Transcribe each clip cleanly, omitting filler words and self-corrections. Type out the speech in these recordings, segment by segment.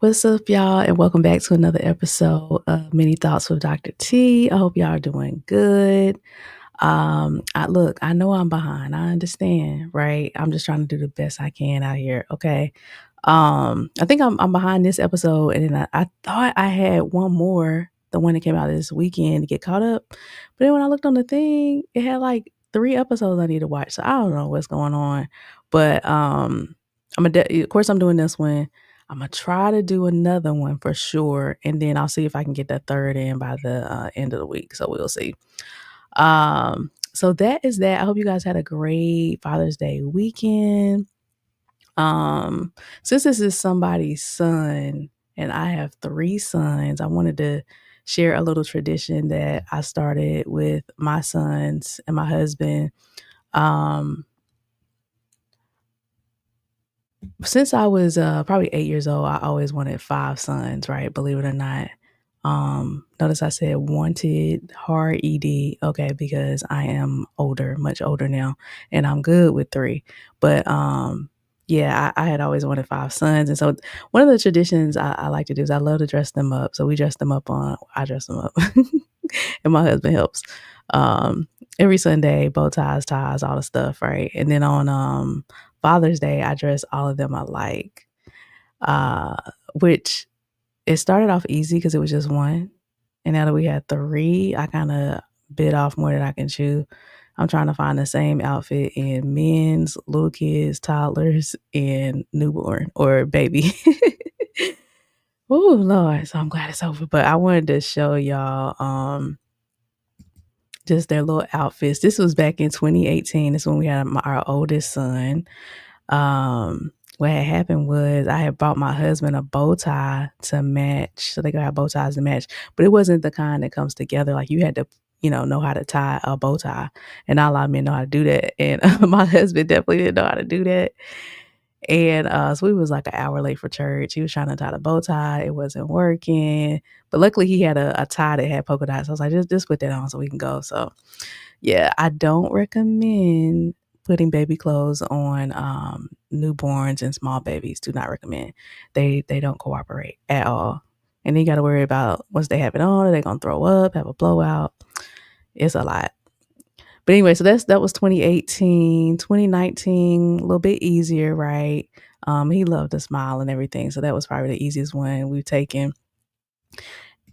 What's up, y'all, and welcome back to another episode of Many Thoughts with Dr. T. I hope y'all are doing good. I know I'm behind. I understand, right? I'm just trying to do the best I can out here. Okay. I think I'm behind this episode, and then I thought I had one more, the one that came out this weekend to get caught up. But then when I looked on the thing, it had like 3 episodes I need to watch. So I don't know what's going on. But of course I'm doing this one. I'm gonna try to do another one for sure, and then I'll see if I can get that third in by the end of the week. So we'll see. So that is that. I hope you guys had a great Father's Day weekend. Um, since this is somebody's son and I have 3 sons, I wanted to share a little tradition that I started with my sons and my husband. Um, since I was probably 8 years old, I always wanted 5 sons, right? Believe it or not. Notice I said wanted hard ED, okay, because I am older, much older now, and I'm good with 3. But yeah, I had always wanted 5 sons. And so one of the traditions I like to do is I love to dress them up. So we dress them up I dress them up. And my husband helps. Um, every Sunday, bow ties, all the stuff, right? And then on Father's Day, I dress all of them alike. Uh, which it started off easy because it was just one. And now that we had 3, I kind of bit off more than I can chew. I'm trying to find the same outfit in men's, little kids, toddlers, and newborn or baby. Oh Lord. So I'm glad it's over. But I wanted to show y'all just their little outfits. This was back in 2018. This is when we had our oldest son. What had happened was I had bought my husband a bow tie to match, so they could have bow ties to match. But it wasn't the kind that comes together. Like you had to, know how to tie a bow tie, and not a lot of men know how to do that. And my husband definitely didn't know how to do that. And so we was like an hour late for church. He was trying to tie the bow tie. It wasn't working. But luckily he had a tie that had polka dots. I was like, just put that on so we can go. So yeah, I don't recommend putting baby clothes on newborns and small babies. Do not recommend. They don't cooperate at all. And then you gotta worry about once they have it on, are they gonna throw up, have a blowout? It's a lot. But anyway, so that was 2018. 2019, a little bit easier, right? He loved to smile and everything. So that was probably the easiest one we've taken.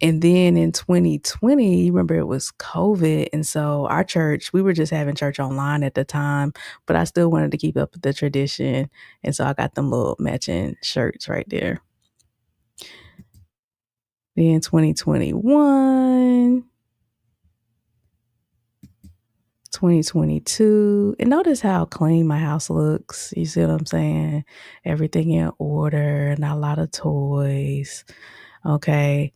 And then in 2020, you remember it was COVID. And so our church, we were just having church online at the time, but I still wanted to keep up with the tradition. And so I got them little matching shirts right there. Then 2021, 2022. And notice how clean my house looks. You see what I'm saying? Everything in order, not a lot of toys. Okay.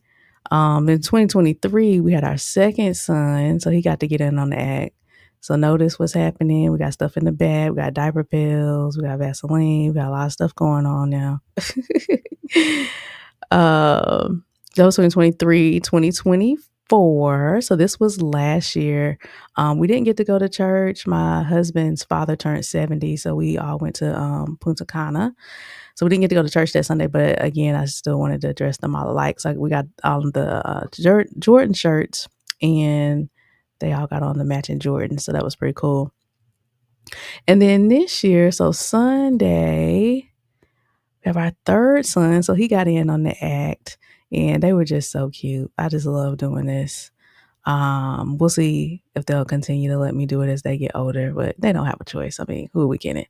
In 2023, we had our second son, so he got to get in on the act. So notice what's happening. We got stuff in the bag. We got diaper pills. We got Vaseline. We got a lot of stuff going on now. That was 2023, 2024. So this was last year. We didn't get to go to church. My husband's father turned 70, so we all went to Punta Cana. So we didn't get to go to church that Sunday, but again, I still wanted to dress them all alike. So we got all of the Jordan shirts, and they all got on the matching Jordan. So that was pretty cool. And then this year, so Sunday, we have our third son. So he got in on the act, and they were just so cute. I just love doing this. We'll see if they'll continue to let me do it as they get older, but they don't have a choice. I mean, who are we kidding?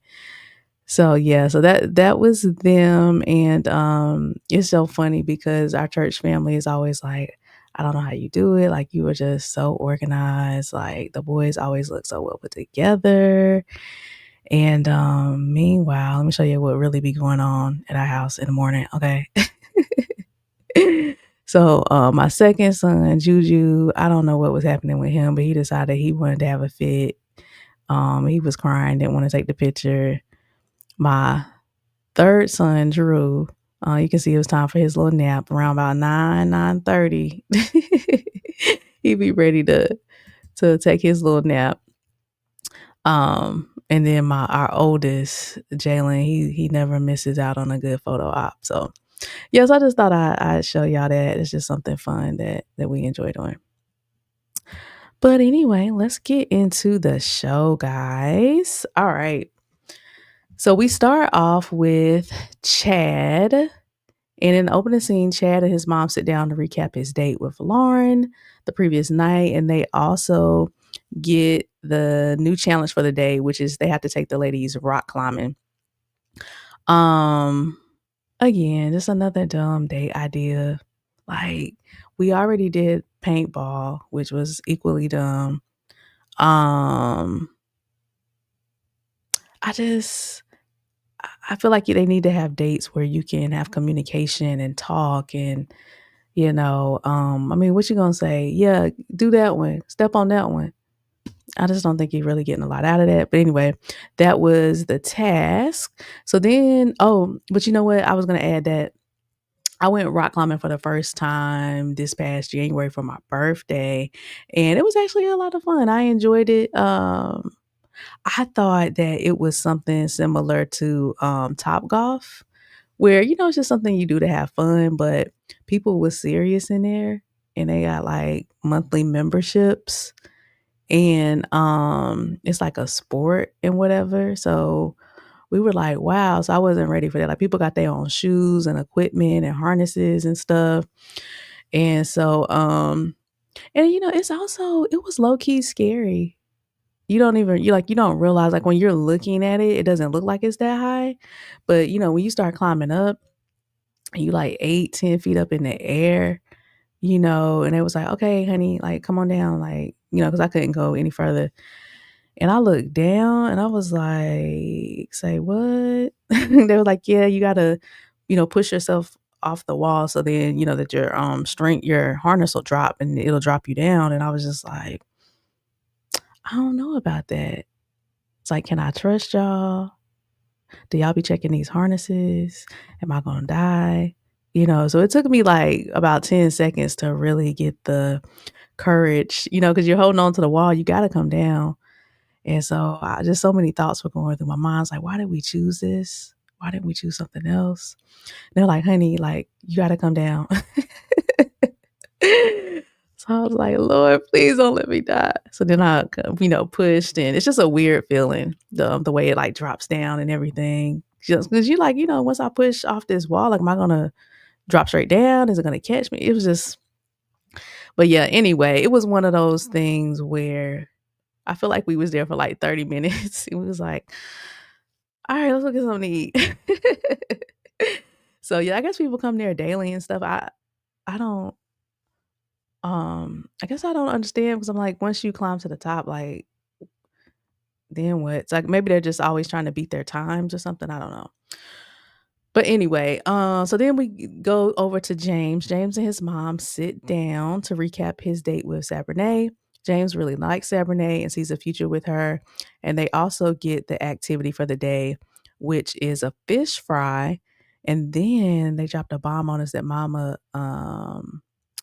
So yeah, so that was them. And it's so funny because our church family is always like, I don't know how you do it. Like you were just so organized. Like the boys always look so well put together. And meanwhile, let me show you what really be going on at our house in the morning. Okay. So my second son, Juju, I don't know what was happening with him, but he decided he wanted to have a fit. He was crying, didn't want to take the picture. My third son, Drew, you can see it was time for his little nap around about 9:30. He'd be ready to take his little nap. And then our oldest, Jalen, he never misses out on a good photo op. So Yes, I just thought I'd show y'all that. It's just something fun that we enjoy doing. But anyway, let's get into the show, guys. All right. So we start off with Chadd. And in the opening scene, Chadd and his mom sit down to recap his date with Lauren the previous night. And they also get the new challenge for the day, which is they have to take the ladies rock climbing. Um, Again, just another dumb date idea. Like, we already did paintball, which was equally dumb. Um, I just I feel like they need to have dates where you can have communication and talk and, I mean, what you gonna say? Yeah, do that one. Step on that one. I just don't think you're really getting a lot out of that. But anyway, that was the task. So then, but you know what? I was gonna add that I went rock climbing for the first time this past January for my birthday, and it was actually a lot of fun. I enjoyed it. I thought that it was something similar to Top Golf, where it's just something you do to have fun, but people was serious in there, and they got like monthly memberships, and it's like a sport and whatever. So we were like, wow. So I wasn't ready for that. Like people got their own shoes and equipment and harnesses and stuff. And so and it was low key scary. You don't realize, like, when you're looking at it, it doesn't look like it's that high. But when you start climbing up and you like 8, 10 feet up in the air, and it was like, okay, honey, like come on down, like, because I couldn't go any further. And I looked down and I was like, say what? They were like, yeah, you gotta, push yourself off the wall so then, that your strength, your harness will drop and it'll drop you down. And I was just like, I don't know about that. It's like, can I trust y'all? Do y'all be checking these harnesses? Am I gonna die? So it took me like about 10 seconds to really get the courage, because you're holding on to the wall, you gotta come down. And so just so many thoughts were going through my mind. It's like, why did we choose this? Why didn't we choose something else? And they're like, honey, like, you got to come down. So I was like, Lord, please don't let me die. So then I, pushed, and it's just a weird feeling, the way it like drops down and everything. Just because you like, once I push off this wall, like, am I going to drop straight down? Is it going to catch me? It was just, but yeah, anyway, it was one of those things where I feel like we was there for like 30 minutes. It was like, all right, let's go get something to eat. So yeah, I guess people come there daily and stuff. I don't I guess I don't understand because I'm like, once you climb to the top, like, then what? It's like maybe they're just always trying to beat their times or something. I don't know. But anyway, so then we go over to James. James and his mom sit down to recap his date with Sabrinae. James really likes Sabrinae and sees a future with her. And they also get the activity for the day, which is a fish fry. And then they dropped a bomb on us that Mama,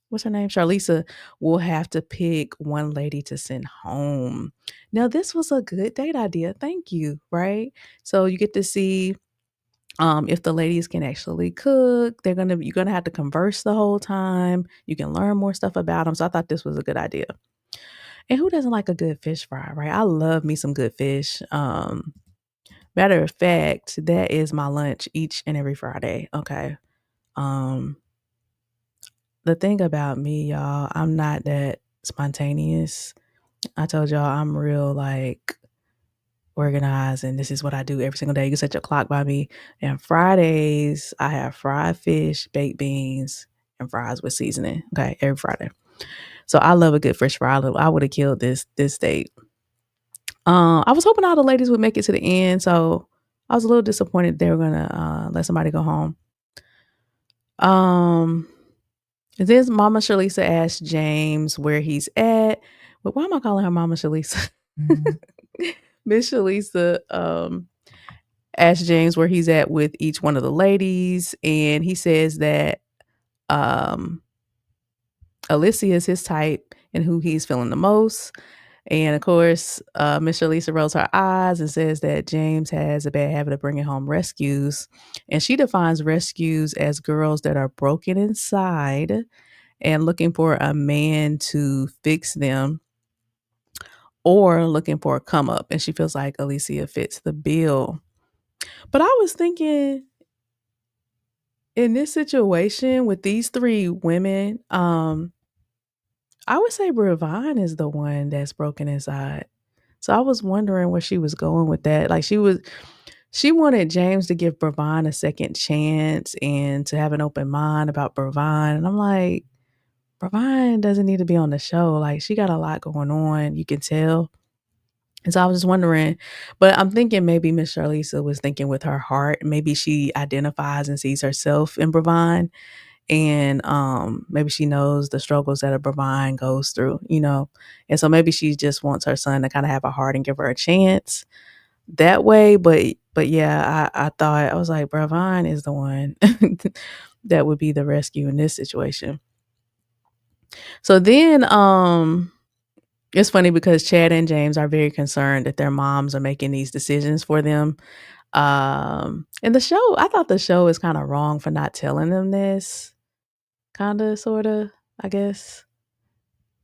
what's her name? Charlease will have to pick one lady to send home. Now, this was a good date idea. Thank you. Right. So you get to see if the ladies can actually cook. You're gonna have to converse the whole time. You can learn more stuff about them. So I thought this was a good idea. And who doesn't like a good fish fry, right? I love me some good fish. Matter of fact, that is my lunch each and every Friday. Okay. Um, the thing about me, y'all, I'm not that spontaneous. I told y'all I'm real like organized, and this is what I do every single day. You can set your clock by me. And Fridays, I have fried fish, baked beans, and fries with seasoning. Okay, every Friday. So I love a good fish fry. I would have killed this date. I was hoping all the ladies would make it to the end, so I was a little disappointed they were gonna let somebody go home. Um, and then Mama Charlease asked James where he's at. But why am I calling her Mama Charlease? Miss Charlease asked James where he's at with each one of the ladies, and he says that um Alicia is his type and who he's feeling the most. And of course, Miss Charlease rolls her eyes and says that James has a bad habit of bringing home rescues. And she defines rescues as girls that are broken inside and looking for a man to fix them or looking for a come up. And she feels like Alicia fits the bill. But I was thinking in this situation with these three women, I would say Bravine is the one that's broken inside. So I was wondering where she was going with that. Like she wanted James to give Bravine a second chance and to have an open mind about Bravine. And I'm like, Bravine doesn't need to be on the show. Like she got a lot going on. You can tell. And so I was just wondering, but I'm thinking maybe Miss Charlease was thinking with her heart. Maybe she identifies and sees herself in Bravine and maybe she knows the struggles that a Bravine goes through, and so maybe she just wants her son to kind of have a heart and give her a chance that way. But yeah, I thought I was like Bravine is the one that would be the rescue in this situation. So then it's funny because Chad and James are very concerned that their moms are making these decisions for them. And the show, I thought the show is kind of wrong for not telling them this. Kinda, sorta, I guess.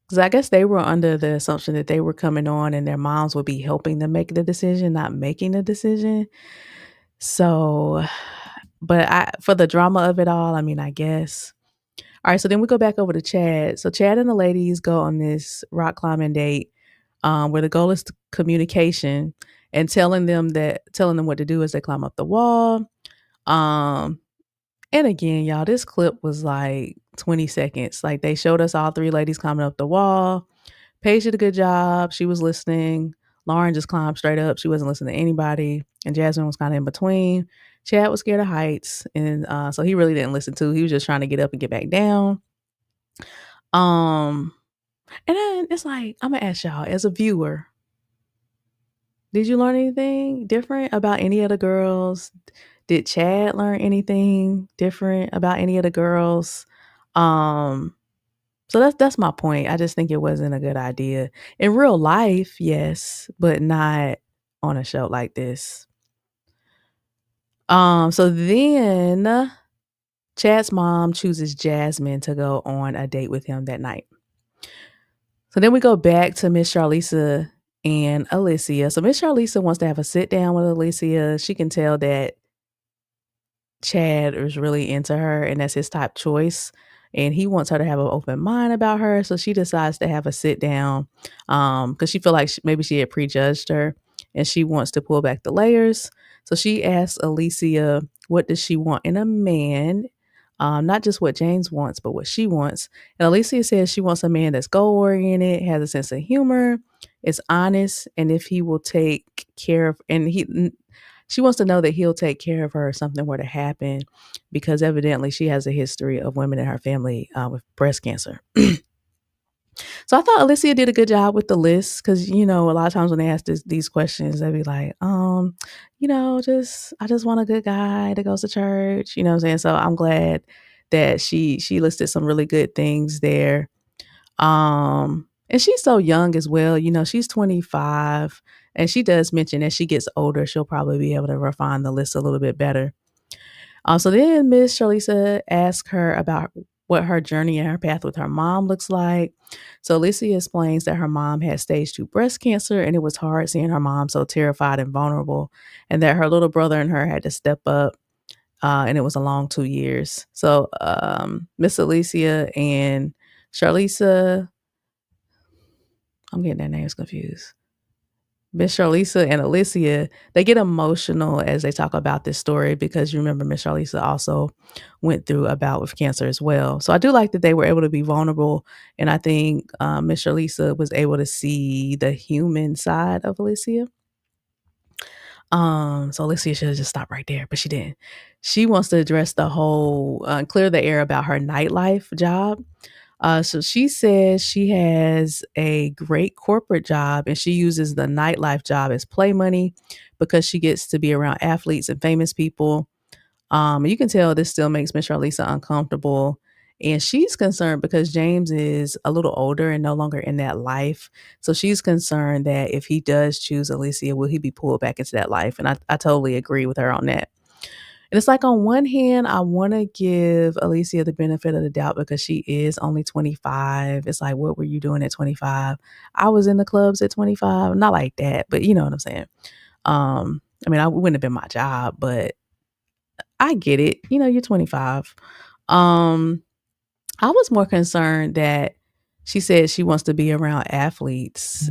'Cause I guess they were under the assumption that they were coming on and their moms would be helping them make the decision, not making the decision. So, but I for the drama of it all, I mean, I guess. Alright, so then we go back over to Chad. So Chad and the ladies go on this rock climbing date, where the goal is communication and telling them what to do as they climb up the wall. Um And again, y'all, this clip was like 20 seconds. Like they showed us all three ladies climbing up the wall. Paige did a good job. She was listening. Lauren just climbed straight up. She wasn't listening to anybody. And Jasmine was kind of in between. Chad was scared of heights. And so he really didn't listen to. He was just trying to get up and get back down. Um, and then it's like, I'm gonna ask y'all, as a viewer, did you learn anything different about any of the girls? Did Chad learn anything different about any of the girls? Um, so that's my point. I just think it wasn't a good idea. In real life, yes, but not on a show like this. So then Chad's mom chooses Jasmine to go on a date with him that night. So then we go back to Miss Charlease and Alicia. So Miss Charlease wants to have a sit down with Alicia. She can tell that Chad is really into her and that's his top choice. And he wants her to have an open mind about her. So she decides to have a sit down because she feel like maybe she had prejudged her and she wants to pull back the layers. So she asks Alicia, what does she want in a man? Not just what James wants, but what she wants. And Alicia says she wants a man that's goal oriented, has a sense of humor, is honest, and if he will take care of, she wants to know that he'll take care of her if something were to happen, because evidently she has a history of women in her family with breast cancer. So I thought Alicia did a good job with the list because a lot of times when they ask these questions, they'd be like, just I just want a good guy that goes to church. You know what I'm saying? So I'm glad that she listed some really good things there. And she's so young as well. She's 25, and she does mention as she gets older, she'll probably be able to refine the list a little bit better. So then Miss Charlease asks her about what her journey and her path with her mom looks like. So Alicia explains that her mom had stage 2 breast cancer and it was hard seeing her mom so terrified and vulnerable, and that her little brother and her had to step up. And it was a long 2 years. So Miss Alicia and Charlease, I'm getting their names confused. Miss Charlease and Alicia, they get emotional as they talk about this story because you remember Miss Charlease also went through a bout with cancer as well. So I do like that they were able to be vulnerable, and I think Miss Charlease was able to see the human side of Alicia. So Alicia should have just stopped right there, but she didn't. She wants to address the whole clear the air about her nightlife job. So she says she has a great corporate job and she uses the nightlife job as play money because she gets to be around athletes and famous people. You can tell this still makes Miss Charlease uncomfortable. And she's concerned because James is a little older and no longer in that life. So she's concerned that if he does choose Alicia, will he be pulled back into that life? And I totally agree with her on that. And it's like on one hand, I want to give Alicia the benefit of the doubt because she is only 25. It's like, what were you doing at 25? I was in the clubs at 25. Not like that, but you know what I'm saying. I mean, I wouldn't have been my job, but I get it. You know, you're 25. Um, I was more concerned that she said she wants to be around athletes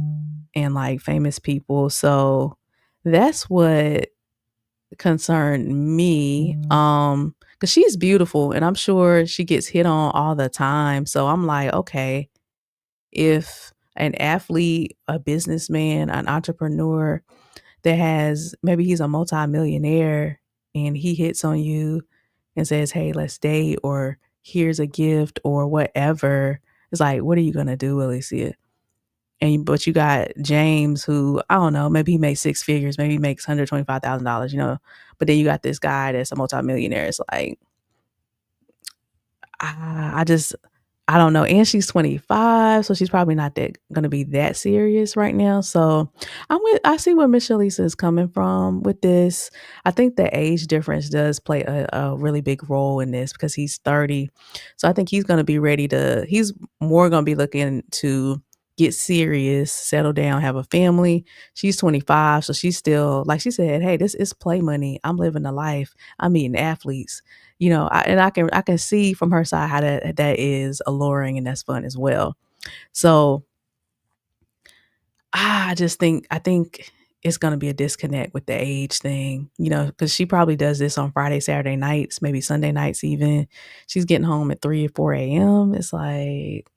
and like famous people. So that's what concerned me. Because she's beautiful and I'm sure she gets hit on all the time. So I'm like, okay, if an athlete, a businessman, an entrepreneur that has maybe he's a multimillionaire and he hits on you and says, "Hey, let's date," or "Here's a gift," or whatever. It's like, what are you gonna do, Alicia? And but you got James, who I don't know, maybe he makes six figures, maybe he makes $125,000, you know. But then you got this guy that's a multimillionaire. It's like, I just I don't know, and she's 25, so she's probably not that gonna be that serious right now. So I see where Miss Shalisa is coming from with this. I think the age difference does play a really big role in this because he's 30. So I think he's more gonna be looking to get serious, settle down, have a family. She's 25, so she's still like she said, hey, this is play money. I'm living the life. I'm meeting athletes. You know, I can see from her side how that is alluring and that's fun as well. So I think it's gonna be a disconnect with the age thing, you know, because she probably does this on Friday, Saturday nights, maybe Sunday nights even. She's getting home at 3 or 4 AM. It's like,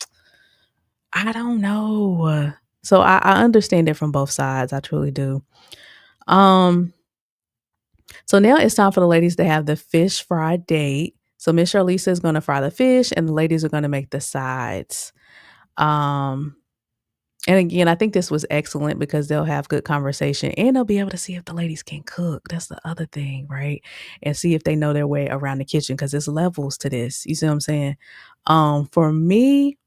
I don't know. So I understand it from both sides. I truly do. Um, so now it's time for the ladies to have the fish fry date. So Miss Charlease is gonna fry the fish and the ladies are gonna make the sides. Um, and again, I think this was excellent because they'll have good conversation and they'll be able to see if the ladies can cook. That's the other thing, right? And see if they know their way around the kitchen because there's levels to this. You see what I'm saying? For me,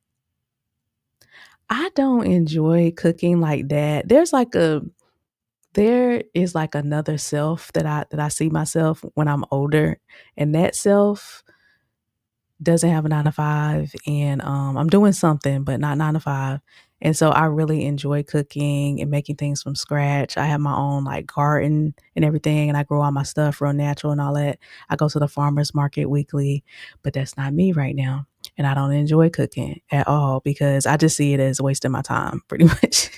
I don't enjoy cooking like that. There is like another self that I see myself when I'm older, and that self doesn't have a 9 to 5, and, I'm doing something, but not 9 to 5, and so I really enjoy cooking and making things from scratch. I have my own, like, garden and everything, and I grow all my stuff real natural and all that. I go to the farmer's market weekly, but that's not me right now, and I don't enjoy cooking at all because I just see it as wasting my time pretty much.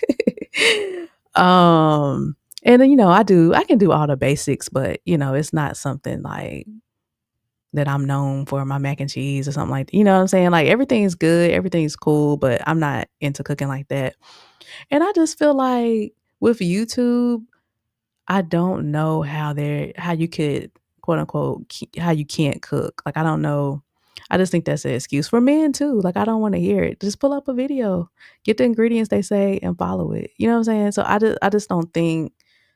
And then, you know, I can do all the basics, but, you know, it's not something like that I'm known for my mac and cheese or something like that. You know what I'm saying? Like everything's good, everything's cool, but I'm not into cooking like that. And I just feel like with YouTube, I don't know how you could quote unquote how you can't cook. Like I don't know. I just think that's an excuse for men too. Like I don't want to hear it. Just pull up a video, get the ingredients they say and follow it. You know what I'm saying? So I just don't think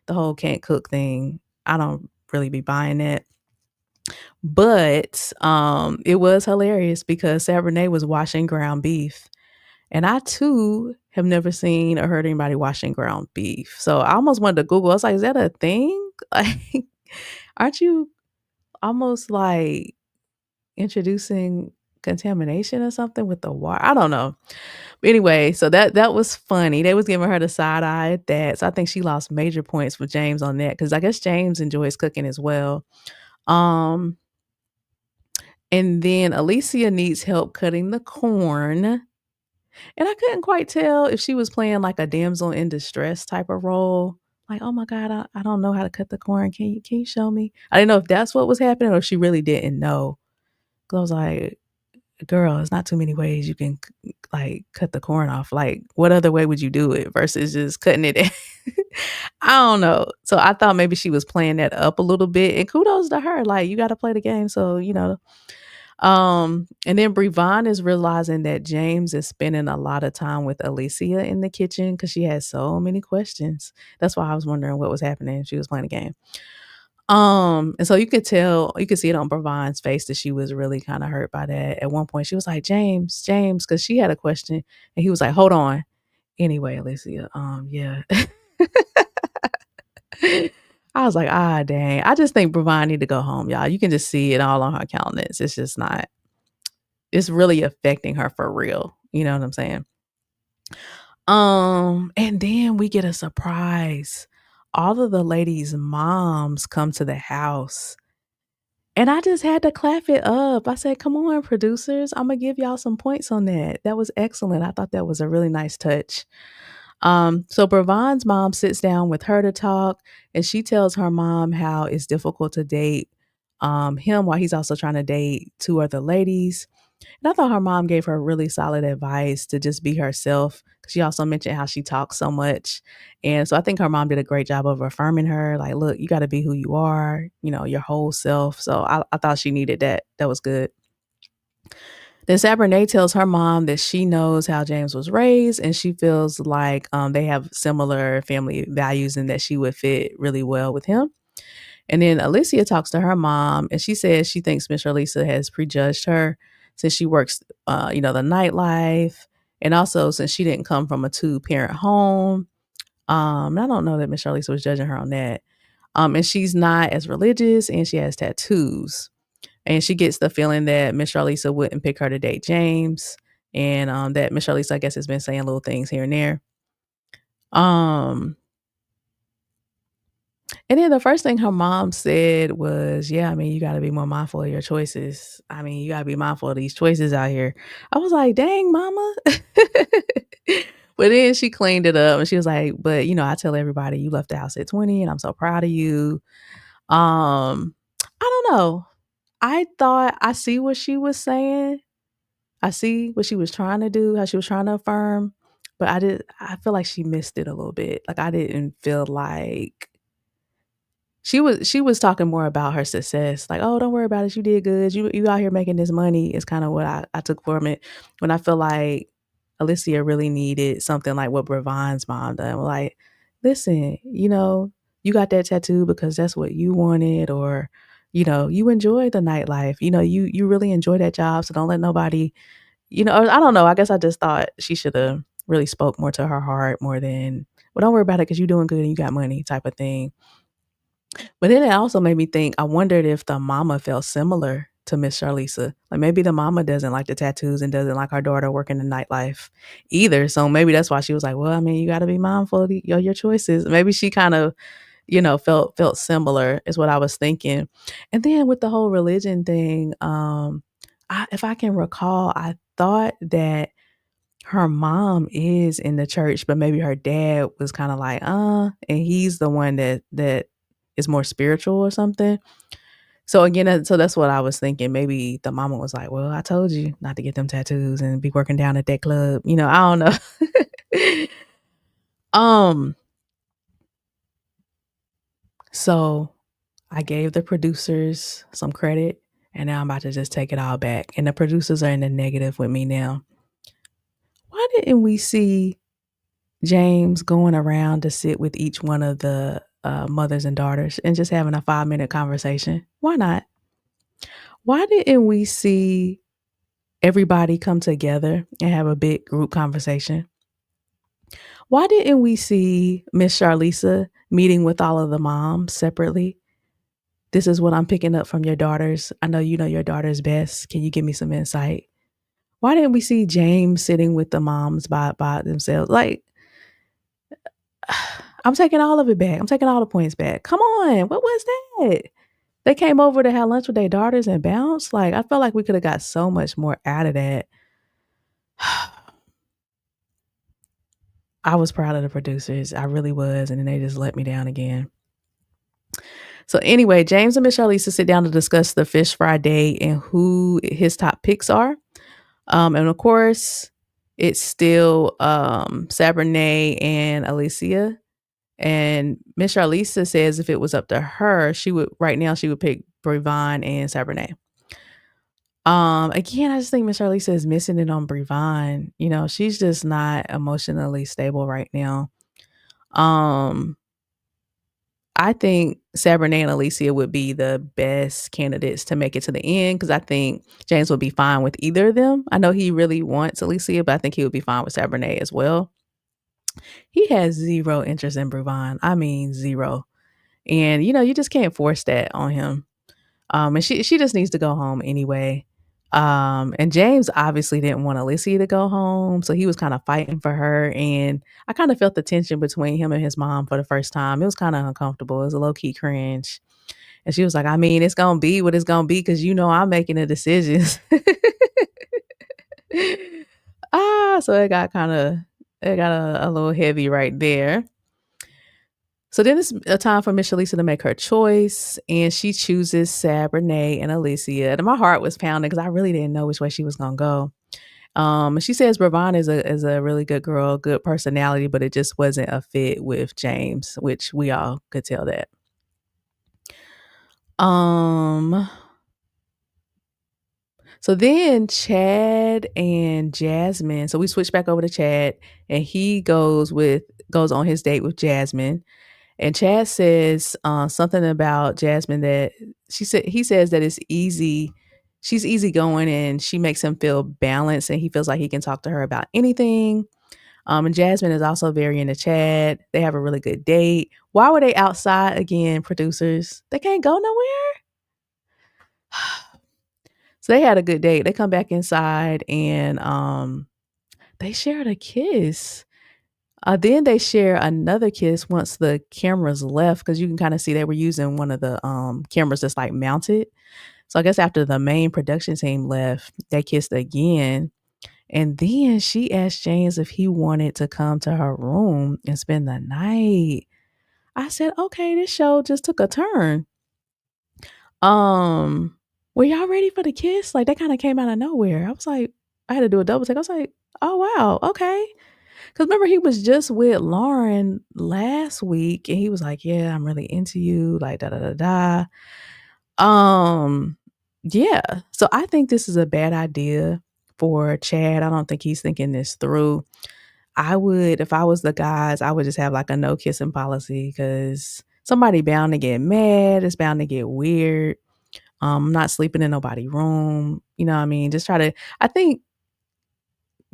the whole can't cook thing. I don't really be buying it. But, it was hilarious because Saturday was washing ground beef, and I too have never seen or heard anybody washing ground beef. So I almost wanted to Google. I was like, "Is that a thing?" Like, aren't you almost like introducing contamination or something with the water? I don't know. But anyway, so that was funny. They was giving her the side eye at that. So I think she lost major points with James on that because I guess James enjoys cooking as well. Um And then Alicia needs help cutting the corn, and I couldn't quite tell if she was playing like a damsel in distress type of role. Like, "Oh my god, I don't know how to cut the corn. Can you show me?" I didn't know if that's what was happening or if she really didn't know. 'Cause I was like, "Girl, it's not too many ways you can like cut the corn off. Like, what other way would you do it versus just cutting it?" I don't know. So I thought maybe she was playing that up a little bit, and kudos to her. Like, you got to play the game, so you know. And then Brevon is realizing that James is spending a lot of time with Alicia in the kitchen because she has so many questions. That's why I was wondering what was happening. She was playing a game. And so you could see it on Brevon's face that she was really kind of hurt by that. At one point, she was like, James, James, because she had a question, and he was like, hold on. Anyway, Alicia, yeah. I was like, ah, dang. I just think Brevon need to go home, y'all. You can just see it all on her countenance. It's just not. It's really affecting her for real. You know what I'm saying? And then we get a surprise. All of the ladies' moms come to the house. And I just had to clap it up. I said, come on, producers. I'm gonna give y'all some points on that. That was excellent. I thought that was a really nice touch. So Brevon's mom sits down with her to talk, and she tells her mom how it's difficult to date him while he's also trying to date two other ladies. And I thought her mom gave her really solid advice to just be herself. She also mentioned how she talks so much. And so I think her mom did a great job of affirming her, like, look, you got to be who you are, you know, your whole self. So I thought she needed that. That was good. Then Sabrinae tells her mom that she knows how James was raised and she feels like they have similar family values and that she would fit really well with him. And then Alicia talks to her mom and she says she thinks Miss Charlease has prejudged her since she works, the nightlife. And also since she didn't come from a two-parent home. I don't know that Miss Charlease was judging her on that. And she's not as religious and she has tattoos. And she gets the feeling that Miss Charlease wouldn't pick her to date James. And that Miss Charlease, I guess, has been saying little things here and there. Um, And then the first thing her mom said was, yeah, I mean, you got to be more mindful of your choices. I mean, you got to be mindful of these choices out here. I was like, dang, mama. But then she cleaned it up and she was like, but I tell everybody you left the house at 20 and I'm so proud of you. I don't know. I thought I see what she was saying. I see what she was trying to do, how she was trying to affirm, but I feel like she missed it a little bit. Like I didn't feel like she was talking more about her success, like, "Oh, don't worry about it, you did good, you out here making this money," is kinda what I took from it, when I feel like Alicia really needed something like what Brevon's mom done, like, "Listen, you got that tattoo because that's what you wanted or, you enjoy the nightlife, you really enjoy that job, so don't let nobody" or I don't know, I guess I just thought she shoulda really spoke more to her heart more than, "Well, don't worry about it because 'cause you're doing good and you got money," type of thing. But then it also made me think, I wondered if the mama felt similar to Miss Charlisa. Like maybe the mama doesn't like the tattoos and doesn't like her daughter working the nightlife either. So maybe that's why she was like, well, I mean, you got to be mindful of your choices. Maybe she kind of, felt similar is what I was thinking. And then with the whole religion thing, if I can recall, I thought that her mom is in the church, but maybe her dad was kinda like, and he's the one that is more spiritual or something. So again, so that's what I was thinking. Maybe the mama was like, "Well, I told you not to get them tattoos and be working down at that club." I don't know. Um, so I gave the producers some credit, and now I'm about to just take it all back, and the producers are in the negative with me now. Why didn't we see James going around to sit with each one of the mothers and daughters and just having a 5-minute conversation? Why not? Why didn't we see everybody come together and have a big group conversation? Why didn't we see Miss Charlisa meeting with all of the moms separately? This is what I'm picking up from your daughters. I know you know your daughters best. Can you give me some insight? Why didn't we see James sitting with the moms by themselves? Like, I'm taking all of it back. I'm taking all the points back. Come on. What was that? They came over to have lunch with their daughters and bounced. Like, I felt like we could have got so much more out of that. I was proud of the producers. I really was. And then they just let me down again. So anyway, James and Miss Charlize sit down to discuss the fish fry day and who his top picks are. And of course, it's still Sabrinae and Alicia. And Miss Charlisa says if it was up to her, she would pick Brevon and Sabrinae. Again, I just think Miss Charlisa is missing it on Brevon. She's just not emotionally stable right now. Um, I think Sabrina and Alicia would be the best candidates to make it to the end because I think James would be fine with either of them. I know he really wants Alicia, but I think he would be fine with Sabrina as well. He has zero interest in Bruvan. I mean, zero. And you just can't force that on him. And she just needs to go home anyway. And James obviously didn't want Alicia to go home, so he was kind of fighting for her. And I kind of felt the tension between him and his mom for the first time. It was kind of uncomfortable. It was a low key cringe. And she was like, "I mean, it's gonna be what it's gonna be because I'm making the decisions." So it got a little heavy right there. So then it's a time for Miss Shalisa to make her choice, and she chooses Sab, Renee, and Alicia. And my heart was pounding because I really didn't know which way she was gonna go. She says Bravon is a really good girl, good personality, but it just wasn't a fit with James, which we all could tell that. Um, so then Chad and Jasmine. So we switch back over to Chad, and he goes on his date with Jasmine. And Chad says something about Jasmine that he says that it's easy. She's easygoing and she makes him feel balanced and he feels like he can talk to her about anything. And Jasmine is also very into Chad. They have a really good date. Why were they outside again, producers? They can't go nowhere. So they had a good date. They come back inside and they shared a kiss. Then they share another kiss once the cameras left because you can kind of see they were using one of the cameras that's like mounted. So I guess after the main production team left, they kissed again. And then she asked James if he wanted to come to her room and spend the night. I said, okay, this show just took a turn. Um, were y'all ready for the kiss? Like that kind of came out of nowhere. I was like, I had to do a double take. I was like, oh wow, okay. Cause remember he was just with Lauren last week and he was like, yeah, I'm really into you, like da da da da. Yeah. So I think this is a bad idea for Chad. I don't think he's thinking this through. I would, if I was the guys, I would just have like a no kissing policy because somebody bound to get mad. It's bound to get weird. I'm not sleeping in nobody's room. You know what I mean? Just try to, I think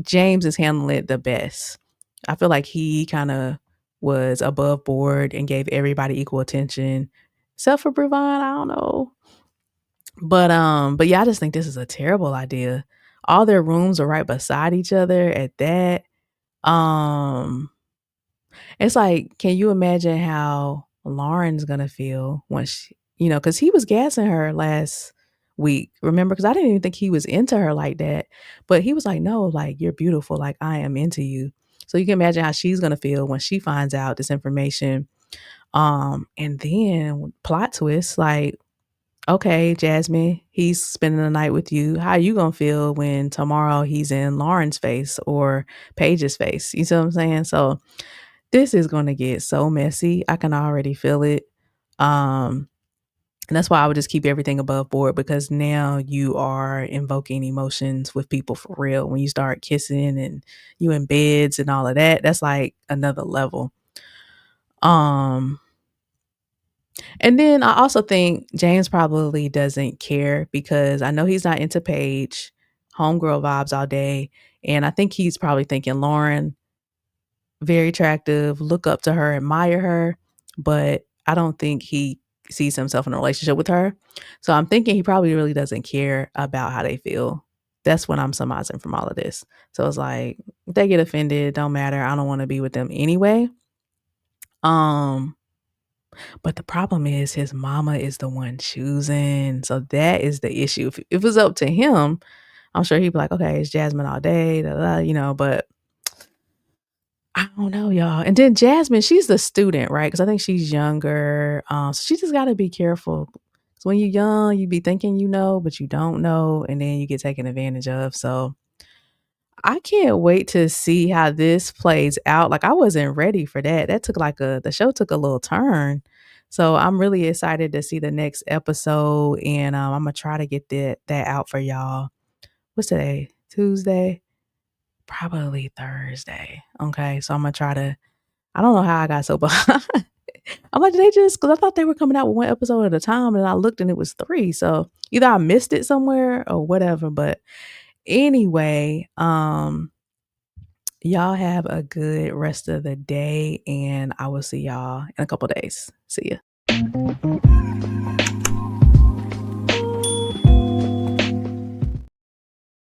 James is handling it the best. I feel like he kind of was above board and gave everybody equal attention. Except for Brevon, I don't know. But yeah, I just think this is a terrible idea. All their rooms are right beside each other at that. Um it's like, can you imagine how Lauren's gonna feel once because he was gassing her last week, remember? Because I didn't even think he was into her like that. But he was like, no, like, you're beautiful. Like, I am into you. So you can imagine how she's gonna feel when she finds out this information. And then plot twist, like, okay, Jasmine, he's spending the night with you. How you gonna feel when tomorrow he's in Lauren's face or Paige's face? You see what I'm saying? So this is going to get so messy. I can already feel it. Um, and that's why I would just keep everything above board because now you are invoking emotions with people for real. When you start kissing and you in beds and all of that, that's like another level. Um, and then I also think James probably doesn't care because I know he's not into Paige, homegirl vibes all day. And I think he's probably thinking Lauren, very attractive, look up to her, admire her, but I don't think he sees himself in a relationship with her. So I'm thinking he probably really doesn't care about how they feel. That's what I'm surmising from all of this. So it's like if they get offended, don't matter. I don't want to be with them anyway. Um, but the problem is his mama is the one choosing. So that is the issue. If it was up to him, I'm sure he'd be like, okay, it's Jasmine all day, da, da, but I don't know, y'all. And then Jasmine, she's the student, right? Because I think she's younger. So she just got to be careful. So when you're young, you be thinking you know, but you don't know, and then you get taken advantage of. So I can't wait to see how this plays out. Like I wasn't ready for that. That took the show took a little turn. So I'm really excited to see the next episode, and I'm gonna try to get that out for y'all. What's today? Tuesday? Probably Thursday. Okay, so I'm gonna try to. I don't know how I got so behind. I'm like, "Did they just?" Because I thought they were coming out with 1 episode at a time, and I looked and it was 3, so either I missed it somewhere or whatever, but anyway, y'all have a good rest of the day, and I will see y'all in a couple days. See ya.